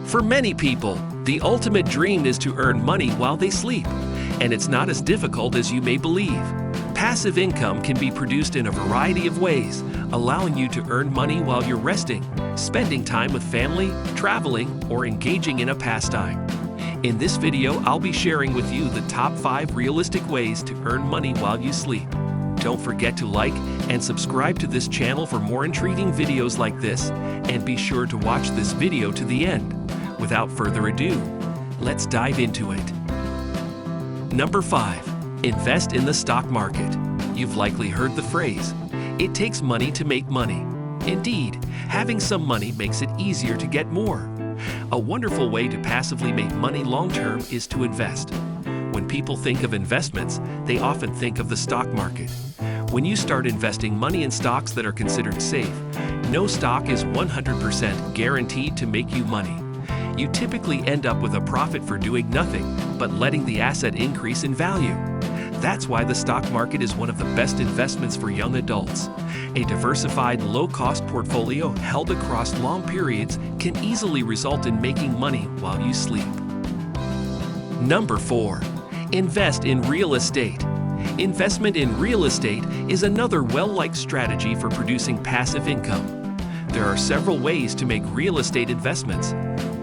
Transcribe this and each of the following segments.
For many people, the ultimate dream is to earn money while they sleep, and it's not as difficult as you may believe. Passive income can be produced in a variety of ways, allowing you to earn money while you're resting, spending time with family, traveling, or engaging in a pastime. In this video, I'll be sharing with you the top 5 realistic ways to earn money while you sleep. Don't forget to like and subscribe to this channel for more intriguing videos like this, and be sure to watch this video to the end. Without further ado, let's dive into it. Number 5. Invest in the stock market. You've likely heard the phrase, "It takes money to make money." Indeed, having some money makes it easier to get more. A wonderful way to passively make money long-term is to invest. When people think of investments, they often think of the stock market. When you start investing money in stocks that are considered safe, no stock is 100% guaranteed to make you money. You typically end up with a profit for doing nothing but letting the asset increase in value. That's why the stock market is one of the best investments for young adults. A diversified, low-cost portfolio held across long periods can easily result in making money while you sleep. Number 4. Invest in real estate. Investment in real estate is another well-liked strategy for producing passive income. There are several ways to make real estate investments.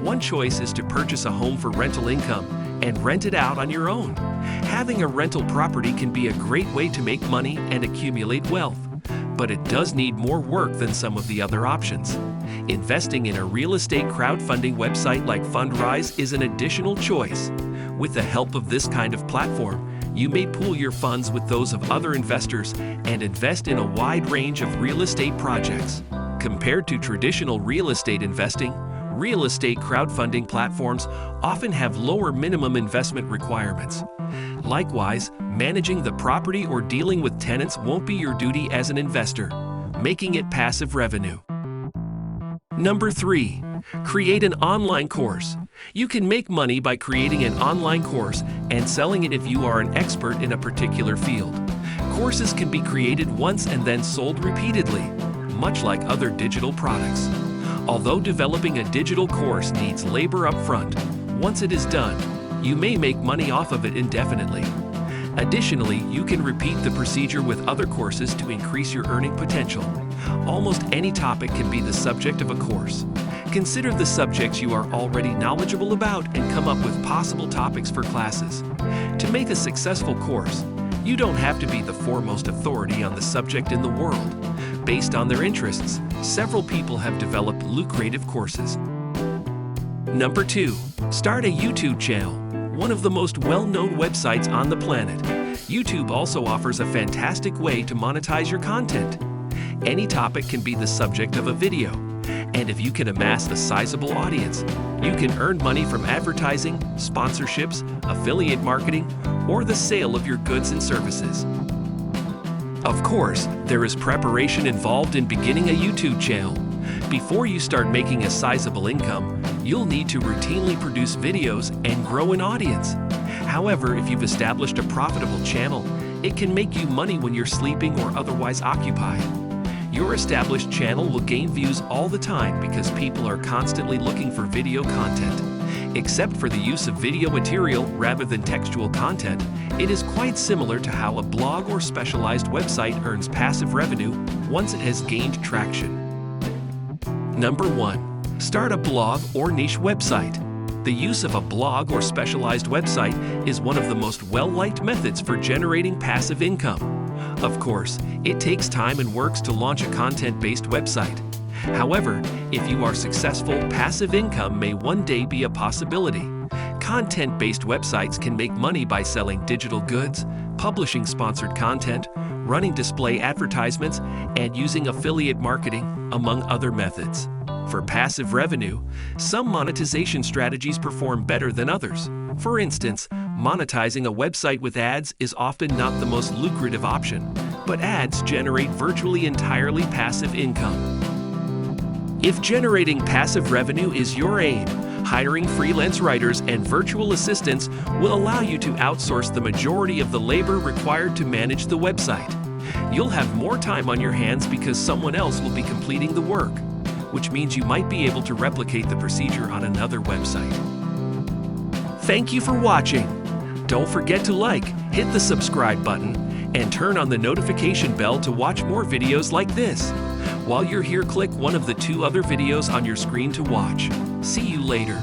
One choice is to purchase a home for rental income and rent it out on your own. Having a rental property can be a great way to make money and accumulate wealth, but it does need more work than some of the other options. Investing in a real estate crowdfunding website like Fundrise is an additional choice. With the help of this kind of platform, you may pool your funds with those of other investors and invest in a wide range of real estate projects. Compared to traditional real estate investing, real estate crowdfunding platforms often have lower minimum investment requirements. Likewise, managing the property or dealing with tenants won't be your duty as an investor, making it passive revenue. Number 3. Create an online course. You can make money by creating an online course and selling it if you are an expert in a particular field. Courses can be created once and then sold repeatedly, much like other digital products. Although developing a digital course needs labor up front, once it is done, you may make money off of it indefinitely. Additionally, you can repeat the procedure with other courses to increase your earning potential. Almost any topic can be the subject of a course. Consider the subjects you are already knowledgeable about and come up with possible topics for classes. To make a successful course, you don't have to be the foremost authority on the subject in the world. Based on their interests, several people have developed lucrative courses. Number 2. Start a YouTube channel. One of the most well-known websites on the planet, YouTube also offers a fantastic way to monetize your content. Any topic can be the subject of a video, and if you can amass a sizable audience, you can earn money from advertising, sponsorships, affiliate marketing, or the sale of your goods and services. Of course, there is preparation involved in beginning a YouTube channel. Before you start making a sizable income, you'll need to routinely produce videos and grow an audience. However, if you've established a profitable channel, it can make you money when you're sleeping or otherwise occupied. Your established channel will gain views all the time because people are constantly looking for video content. Except for the use of video material rather than textual content, it is quite similar to how a blog or specialized website earns passive revenue once it has gained traction. Number 1. Start a blog or niche website. The use of a blog or specialized website is one of the most well-liked methods for generating passive income. Of course, it takes time and work to launch a content-based website. However, if you are successful, passive income may one day be a possibility. Content-based websites can make money by selling digital goods, publishing sponsored content, running display advertisements, and using affiliate marketing, among other methods. For passive revenue, some monetization strategies perform better than others. For instance, monetizing a website with ads is often not the most lucrative option, but ads generate virtually entirely passive income. If generating passive revenue is your aim, hiring freelance writers and virtual assistants will allow you to outsource the majority of the labor required to manage the website. You'll have more time on your hands because someone else will be completing the work. which means you might be able to replicate the procedure on another website. Thank you for watching. Don't forget to like, hit the subscribe button, and turn on the notification bell to watch more videos like this. While you're here, click one of the 2 other videos on your screen to watch. See you later.